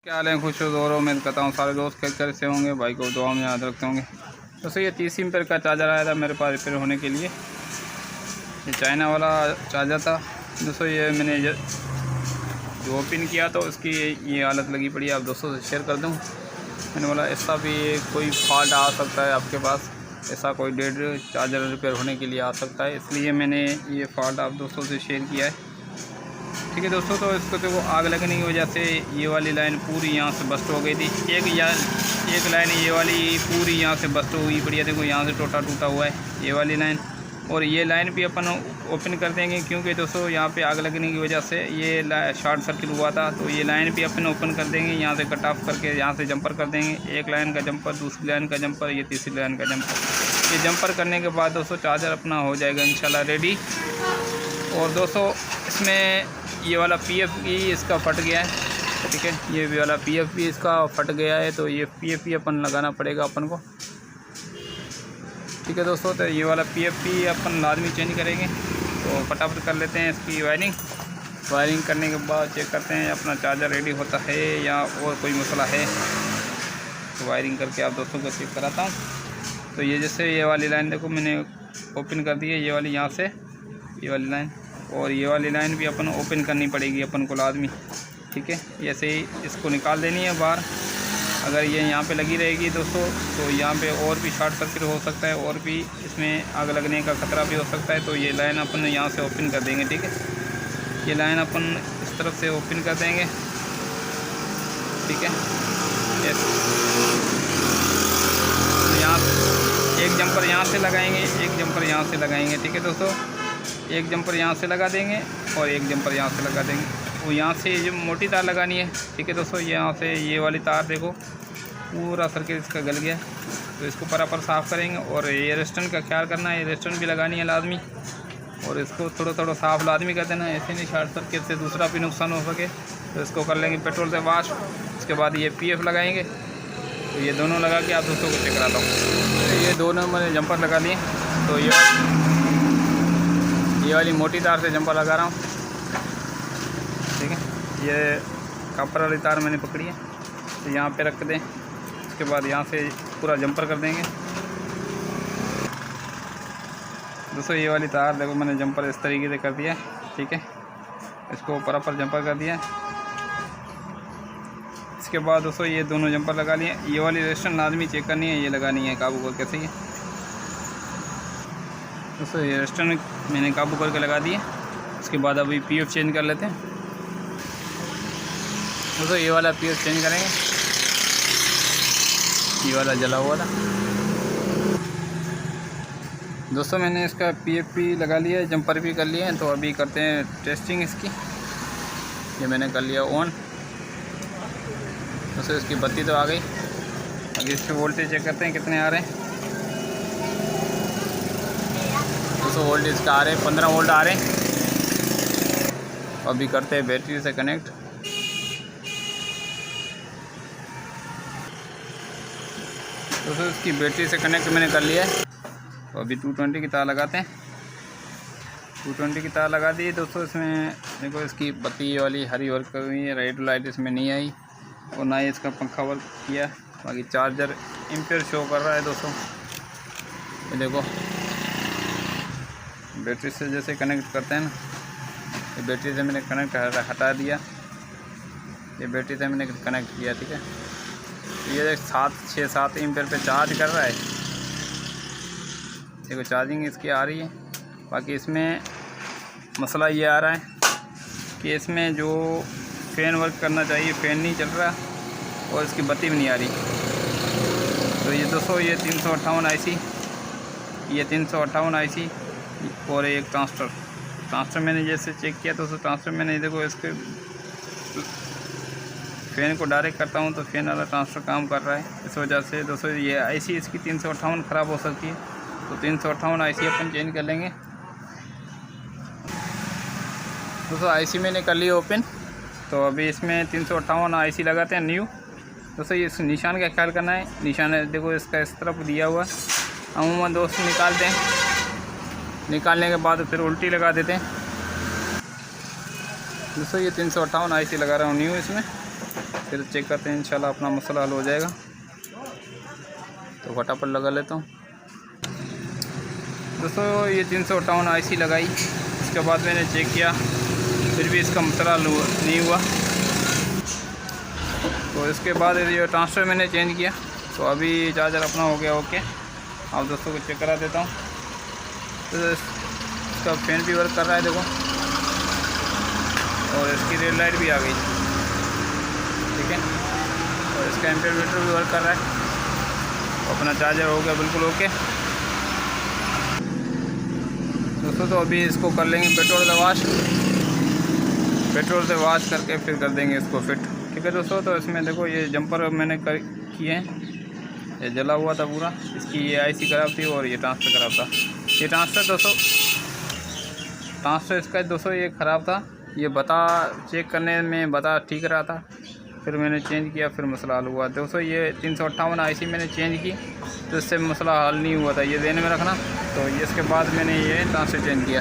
क्या हाल है, खुश हो दोस्तों। उम्मीद करता हूँ सारे दोस्त कैसे से होंगे, भाई को दुआ में याद रखते होंगे। दोस्तों ये 30 एम्पीयर का चार्जर आया था मेरे पास रिपेयर होने के लिए। ये चाइना वाला चार्जर था दोस्तों। ये मैंने जो ओपन किया तो उसकी ये हालत लगी पड़ी है। आप दोस्तों से शेयर कर दूँ। मैंने बोला ऐसा भी कोई फॉल्ट आ सकता है आपके पास, ऐसा कोई डेड चार्जर रिपेयर होने के लिए आ सकता है, इसलिए मैंने ये फॉल्ट आप दोस्तों से शेयर किया है। ठीक है दोस्तों, तो इसको देखो आग लगने की वजह से ये वाली लाइन पूरी यहाँ से बस्ट हो गई थी। एक लाइन ये वाली पूरी यहाँ से बस्ट हुई पड़ी है। देखो यहाँ से टूटा हुआ है ये वाली लाइन, और ये लाइन भी अपन ओपन कर देंगे क्योंकि दोस्तों यहाँ पे आग लगने की वजह से ये शॉर्ट सर्किट हुआ था। तो ये लाइन भी अपन ओपन कर देंगे, यहाँ से कट ऑफ करके यहाँ से जंपर कर देंगे। एक लाइन का जंपर, दूसरी लाइन का जंपर, ये तीसरी लाइन का जंपर। ये जंपर करने के बाद दोस्तों चार्जर अपना हो जाएगा इंशाल्लाह रेडी। और दोस्तों इसमें ये वाला PF भी इसका फट गया है। ठीक है, ये भी वाला PF भी इसका फट गया है, तो ये PF भी अपन लगाना पड़ेगा अपन को। ठीक है दोस्तों, तो ये वाला PF भी अपन लाजमी चेंज करेंगे। तो फटाफट कर लेते हैं इसकी वायरिंग करने के बाद चेक करते हैं अपना चार्जर रेडी होता है या और कोई मसला है। तो वायरिंग करके आप दोस्तों को चेक कराता हूँ। तो ये जैसे ये वाली लाइन देखो मैंने ओपन कर दी है, ये वाली यहाँ से ये वाली लाइन, और ये वाली लाइन भी अपन ओपन करनी पड़ेगी अपन को लाजमी। ठीक है, ऐसे ही इसको निकाल देनी है बाहर। अगर ये यहाँ पे लगी रहेगी दोस्तों तो यहाँ पे और भी शॉर्ट सर्किट हो सकता है, और भी इसमें आग लगने का ख़तरा भी हो सकता है। तो ये लाइन अपन यहाँ से ओपन कर देंगे। ठीक है, ये लाइन अपन इस तरफ से ओपन कर देंगे। ठीक है, यहाँ एक जंपर यहाँ से लगाएंगे, एक जंपर यहाँ से लगाएंगे। ठीक है दोस्तों, एक जंपर यहाँ से लगा देंगे और एक जंपर यहाँ से लगा देंगे। वो यहाँ से जो मोटी तार लगानी है। ठीक है दोस्तों, यहाँ से ये वाली तार देखो पूरा सर्किट इसका गल गया, तो इसको बराबर साफ़ करेंगे। और ये रेस्टन का ख्याल करना है, ये रेस्टन भी लगानी है लाजमी, और इसको थोड़ा साफ़ लाजमी कर देना है, ऐसे नहीं शॉर्ट सर्किट से दूसरा भी नुकसान हो सके। तो इसको कर लेंगे पेट्रोल से वाश। उसके बाद ये PF लगाएंगे। तो ये दोनों लगा के आप दोस्तों को चेक कराता हूँ। तो ये दोनों मैंने जंपर लगा लिए। तो ये वाली मोटी तार से जंपर लगा रहा हूँ। ठीक है, ये कॉपर वाली तार मैंने पकड़ी है, तो यहाँ पे रख दें। उसके बाद यहाँ से पूरा जंपर कर देंगे। दोस्तों ये वाली तार देखो मैंने जंपर इस तरीके से कर दिया। ठीक है, इसको बराबर जंपर कर दिया। इसके बाद दोस्तों ये दोनों जंपर लगा लिए। ये वाली रेस्टन लाजमी चेक करनी है, ये लगानी है काबू करके। सही है दोस्तों, ये रेस्टन मैंने काबू करके लगा दिए। उसके बाद अभी PF चेंज कर लेते हैं दोस्तों। ये वाला PF चेंज करेंगे, ये वाला जला हुआ था दोस्तों। मैंने इसका PF भी लगा लिया है, जंपर भी कर लिए हैं। तो अभी करते हैं टेस्टिंग इसकी। ये मैंने कर लिया ऑन दोस्तों। इसकी बत्ती तो आ गई। अभी इसके वोल्टेज चेक करते हैं कितने आ रहे हैं दोस्तों। वोल्टेज का आ रहे हैं 15 वोल्ट आ रहे हैं। अभी करते हैं बैटरी से कनेक्ट। दोस्तों इसकी बैटरी से कनेक्ट मैंने कर लिया है। तो अभी 220 की तार लगाते हैं। 220 की तार लगा दी दोस्तों। इसमें देखो इसकी बत्ती वाली हरी वर्क कर रही है, रेड लाइट इसमें नहीं आई, और ना ही इसका पंखा वर्क किया। बाकी चार्जर एम्पीयर शो कर रहा है दोस्तों। ये देखो बैटरी से जैसे कनेक्ट करते हैं ना, ये बैटरी से मैंने कनेक्ट हटा दिया। ये बैटरी से मैंने कनेक्ट किया। ठीक है, ये 6-7 एम्पीयर पे चार्ज कर रहा है। देखो चार्जिंग इसकी आ रही है। बाकी इसमें मसला ये आ रहा है कि इसमें जो फ़ैन वर्क करना चाहिए फ़ैन नहीं चल रहा, और इसकी बत्ती भी नहीं आ रही। तो ये दोस्तों ये 358 IC, ये 358 IC और एक ट्रांसफर मैंने जैसे चेक किया तो ट्रांसफर मैंने देखो इसके फ़ैन को डायरेक्ट करता हूँ तो फ़ैन वाला ट्रांसफर काम कर रहा है। इस वजह से दोस्तों ये IC इसकी 358 ख़राब हो सकती है। तो 358 IC अपन चेंज कर लेंगे दोस्तों। IC मैंने कर लिया ओपन। तो अभी इसमें 358 IC लगाते हैं न्यू दोस्तों। ये इस निशान का ख्याल करना है। निशान है देखो इसका इस तरफ दिया हुआ। अमूमन दोस्त निकालते हैं, निकालने के बाद फिर उल्टी लगा देते हैं दोस्तों। ये 358 IC लगा रहा हूँ न्यू इसमें। फिर चेक करते हैं, इंशाल्लाह अपना मसला हल हो जाएगा। तो फटाफट लगा लेता हूँ दोस्तों। ये 358 IC लगाई, इसके बाद मैंने चेक किया, फिर भी इसका मसला हल नहीं हुआ। तो इसके बाद ये ट्रांसफ़र मैंने चेंज किया, तो अभी चार्जर अपना हो गया ओके। आप दोस्तों को चेक करा देता हूँ। तो इसका फैन भी वर्क कर रहा है देखो, और इसकी रेड लाइट भी आ गई, ठीक है। और इसका एम्पीयर भी वर्क कर रहा है। अपना चार्जर हो गया बिल्कुल ओके दोस्तों। तो अभी इसको कर लेंगे पेट्रोल से वॉश करके फिर कर देंगे इसको फिट, ठीक है दोस्तों। तो इसमें देखो ये जंपर मैंने किए हैं, ये जला हुआ था पूरा, इसकी ये IC ख़राब थी और ये ट्रांसफ़र ख़राब था। ये ट्रांसफ़र इसका दोस्तों ये ख़राब था, ये चेक करने में बता ठीक रहा था, फिर मैंने चेंज किया, फिर मसला हल हुआ दोस्तों। ये 358 IC मैंने चेंज की, तो इससे मसला हल नहीं हुआ था, ये ध्यान में रखना। तो ये इसके बाद मैंने ये ट्रांसफ़र चेंज किया।